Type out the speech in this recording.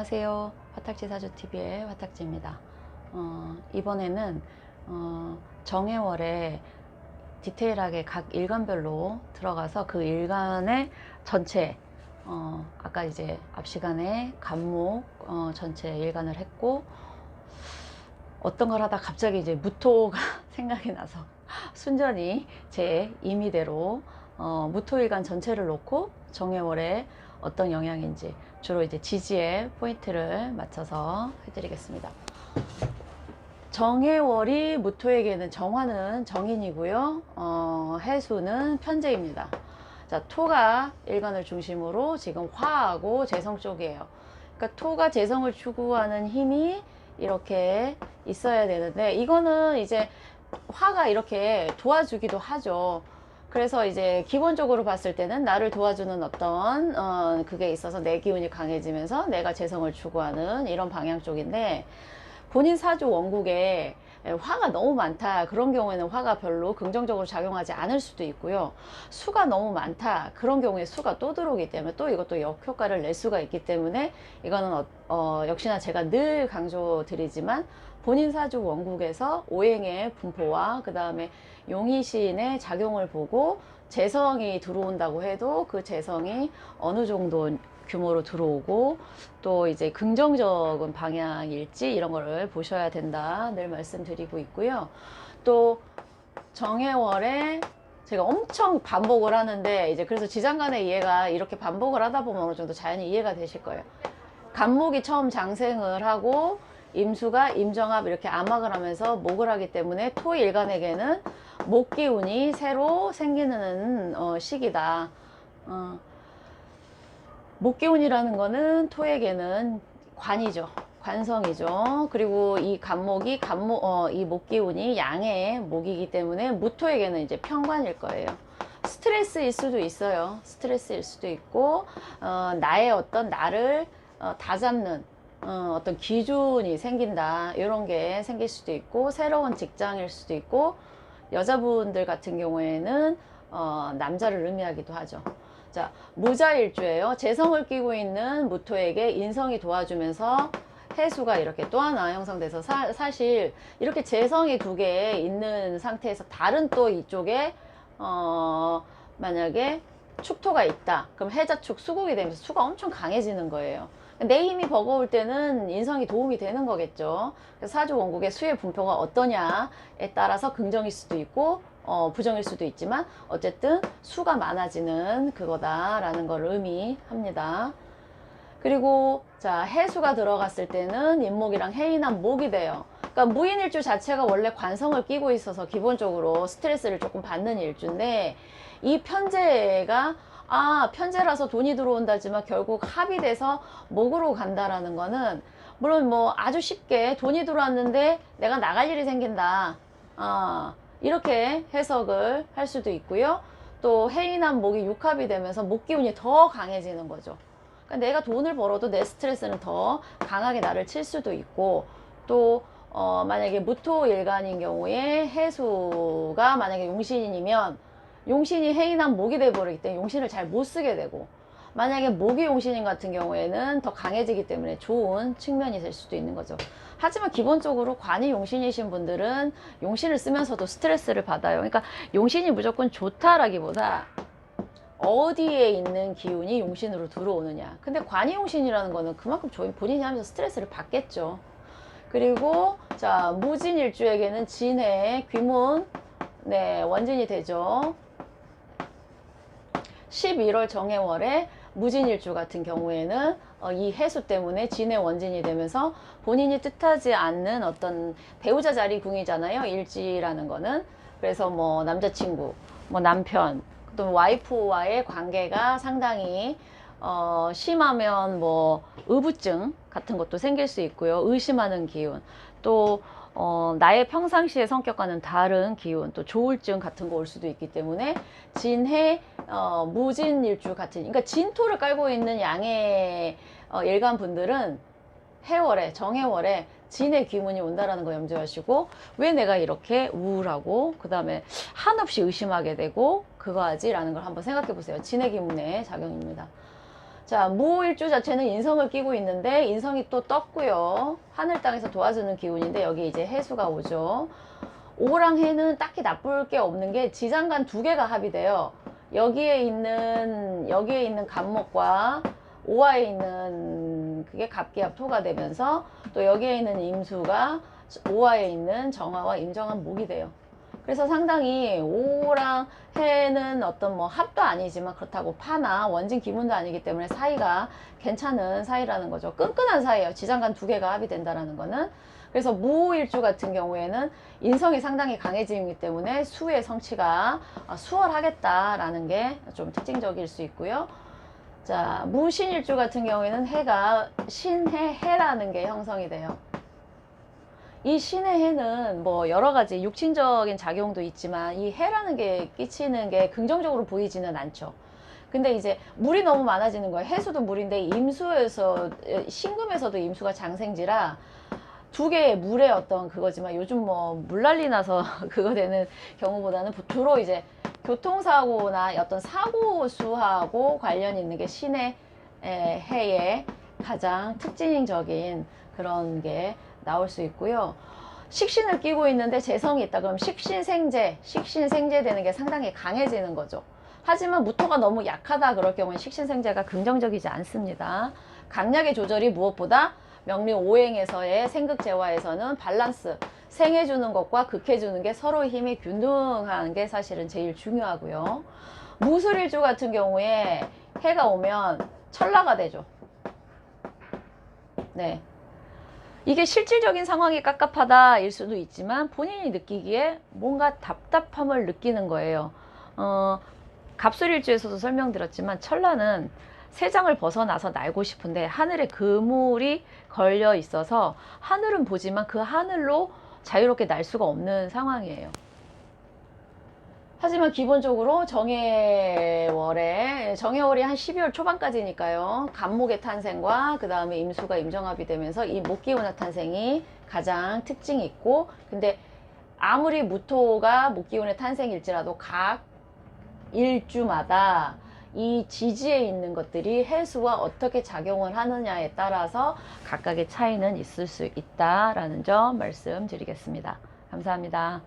안녕하세요. 화탁지 사주TV의 화탁지입니다. 이번에는 정해월에 디테일하게 각 일간별로 들어가서 그 일간의 전체 아까 이제 앞 시간에 간목 전체 일간을 했고, 어떤 걸 하다 갑자기 이제 무토가 생각이 나서 순전히 제 임의대로 무토일간 전체를 놓고 정해월에 어떤 영향인지 주로 이제 지지에 포인트를 맞춰서 해드리겠습니다. 정해월이 무토에게는 정화는 정인이고요. 해수는 편재입니다. 자, 토가 일간을 중심으로 지금 화하고 재성 쪽이에요. 그러니까 토가 재성을 추구하는 힘이 이렇게 있어야 되는데, 이거는 이제 화가 이렇게 도와주기도 하죠. 그래서 이제 기본적으로 봤을 때는 나를 도와주는 어떤 그게 있어서 내 기운이 강해지면서 내가 재성을 추구하는 이런 방향 쪽인데, 본인 사주 원국에 화가 너무 많다, 그런 경우에는 화가 별로 긍정적으로 작용하지 않을 수도 있고요. 수가 너무 많다, 그런 경우에 수가 또 들어오기 때문에 또 이것도 역효과를 낼 수가 있기 때문에, 이거는 역시나 제가 늘 강조드리지만 본인 사주 원국에서 오행의 분포와 그 다음에 용의신의 작용을 보고 재성이 들어온다고 해도 그 재성이 어느 정도 규모로 들어오고 또 이제 긍정적인 방향일지 이런 거를 보셔야 된다 늘 말씀드리고 있고요. 또 정해월에 제가 엄청 반복을 하는데, 이제 그래서 지장간의 이해가 이렇게 반복을 하다 보면 어느 정도 자연히 이해가 되실 거예요. 간목이 처음 장생을 하고 임수가 임정합 이렇게 암학을 하면서 목을 하기 때문에 토일간에게는 목기운이 새로 생기는 시기다. 목기운이라는 거는 토에게는 관이죠. 관성이죠. 그리고 이 간목이 이 목기운이 양의 목이기 때문에 무토에게는 이제 편관일 거예요. 스트레스일 수도 있어요. 스트레스일 수도 있고, 나의 어떤 나를 다잡는 어떤 기준이 생긴다, 이런 게 생길 수도 있고, 새로운 직장일 수도 있고, 여자분들 같은 경우에는 남자를 의미하기도 하죠. 자, 무자일주예요. 재성을 끼고 있는 무토에게 인성이 도와주면서 해수가 이렇게 또 하나 형성돼서 사실 이렇게 재성이 두 개 있는 상태에서 다른 또 이쪽에 만약에 축토가 있다, 그럼 해자축 수국이 되면서 수가 엄청 강해지는 거예요. 내 힘이 버거울 때는 인성이 도움이 되는 거겠죠. 그래서 사주 원국의 수의 분포가 어떠냐에 따라서 긍정일 수도 있고 부정일 수도 있지만, 어쨌든 수가 많아지는 그거다라는 걸 의미합니다. 그리고 자, 해수가 들어갔을 때는 인목이랑 해인한 목이 돼요. 그러니까 무인일주 자체가 원래 관성을 끼고 있어서 기본적으로 스트레스를 조금 받는 일주인데, 이 편재가 편재라서 돈이 들어온다지만 결국 합이 돼서 목으로 간다라는 거는, 물론 뭐 아주 쉽게 돈이 들어왔는데 내가 나갈 일이 생긴다, 이렇게 해석을 할 수도 있고요. 또 해인한 목이 육합이 되면서 목 기운이 더 강해지는 거죠. 그러니까 내가 돈을 벌어도 내 스트레스는 더 강하게 나를 칠 수도 있고, 또 만약에 무토일간인 경우에 해수가 만약에 용신이면 용신이 해인한 목이 돼버리기 때문에 용신을 잘 못 쓰게 되고, 만약에 목이 용신인 같은 경우에는 더 강해지기 때문에 좋은 측면이 될 수도 있는 거죠. 하지만 기본적으로 관이 용신이신 분들은 용신을 쓰면서도 스트레스를 받아요. 그러니까 용신이 무조건 좋다라기보다 어디에 있는 기운이 용신으로 들어오느냐. 근데 관이 용신이라는 거는 그만큼 본인이 하면서 스트레스를 받겠죠. 그리고 자, 무진일주에게는 진해 귀문 원진이 되죠. 11월 정해월에 무진일주 같은 경우에는 이 해수 때문에 진의 원진이 되면서 본인이 뜻하지 않는 어떤 배우자 자리 궁이잖아요, 일지라는 거는. 그래서 뭐 남자친구, 뭐 남편, 또 와이프와의 관계가 상당히 심하면 뭐 의부증 같은 것도 생길 수 있고요. 의심하는 기운, 또 나의 평상시의 성격과는 다른 기운, 또 조울증 같은 거 올 수도 있기 때문에 진해 무진일주 같은, 그러니까 진토를 깔고 있는 양의 일간 분들은 해월에 정해월에 진의 기운이 온다라는 거 염두하시고, 왜 내가 이렇게 우울하고 그 다음에 한없이 의심하게 되고 그거 하지? 라는 걸 한번 생각해 보세요. 진의 기운의 작용입니다. 자, 무일주 자체는 인성을 끼고 있는데 인성이 또 떴고요. 하늘 땅에서 도와주는 기운인데 여기 이제 해수가 오죠. 오랑 해는 딱히 나쁠 게 없는 게 지장간 두 개가 합이 돼요. 여기에 있는 간목과 오화에 있는 그게 갑기합 토가 되면서 또 여기에 있는 임수가 오화에 있는 정화와 임정한 목이 돼요. 그래서 상당히 오랑 해는 어떤 뭐 합도 아니지만 그렇다고 파나 원진 기문도 아니기 때문에 사이가 괜찮은 사이라는 거죠. 끈끈한 사이예요. 지장간 두 개가 합이 된다라는 거는. 그래서 무일주 같은 경우에는 인성이 상당히 강해지기 때문에 수의 성취가 수월하겠다라는 게 좀 특징적일 수 있고요. 자, 무신일주 같은 경우에는 해가 신해해라는 게 형성이 돼요. 이 신의 해는 뭐 여러 가지 육친적인 작용도 있지만 이 해라는 게 끼치는 게 긍정적으로 보이지는 않죠. 근데 이제 물이 너무 많아지는 거예요. 해수도 물인데 임수에서 신금에서도 임수가 장생지라 두 개의 물의 어떤 그거지만 요즘 뭐 물난리 나서 그거 되는 경우보다는 주로 이제 교통사고나 어떤 사고 수하고 관련 있는 게 신의 해의 가장 특징적인 그런 게 나올 수 있고요. 식신을 끼고 있는데 재성이 있다 그럼 식신생재 되는 게 상당히 강해지는 거죠. 하지만 무토가 너무 약하다 그럴 경우에 식신생재가 긍정적이지 않습니다. 강약의 조절이 무엇보다 명리 오행에서의 생극재화에서는 밸런스, 생해주는 것과 극해주는 게 서로의 힘이 균등한 게 사실은 제일 중요하고요. 무술일주 같은 경우에 해가 오면 천라가 되죠. 네. 이게 실질적인 상황이 깝깝하다 일 수도 있지만 본인이 느끼기에 뭔가 답답함을 느끼는 거예요. 갑술일주에서도 설명드렸지만 천라는 세상을 벗어나서 날고 싶은데 하늘에 그물이 걸려 있어서 하늘은 보지만 그 하늘로 자유롭게 날 수가 없는 상황이에요. 하지만 기본적으로 정해월이 한 12월 초반까지니까요. 간목의 탄생과 그 다음에 임수가 임정합이 되면서 이 목기운의 탄생이 가장 특징이 있고, 근데 아무리 무토가 목기운의 탄생일지라도 각 일주마다 이 지지에 있는 것들이 해수와 어떻게 작용을 하느냐에 따라서 각각의 차이는 있을 수 있다라는 점 말씀드리겠습니다. 감사합니다.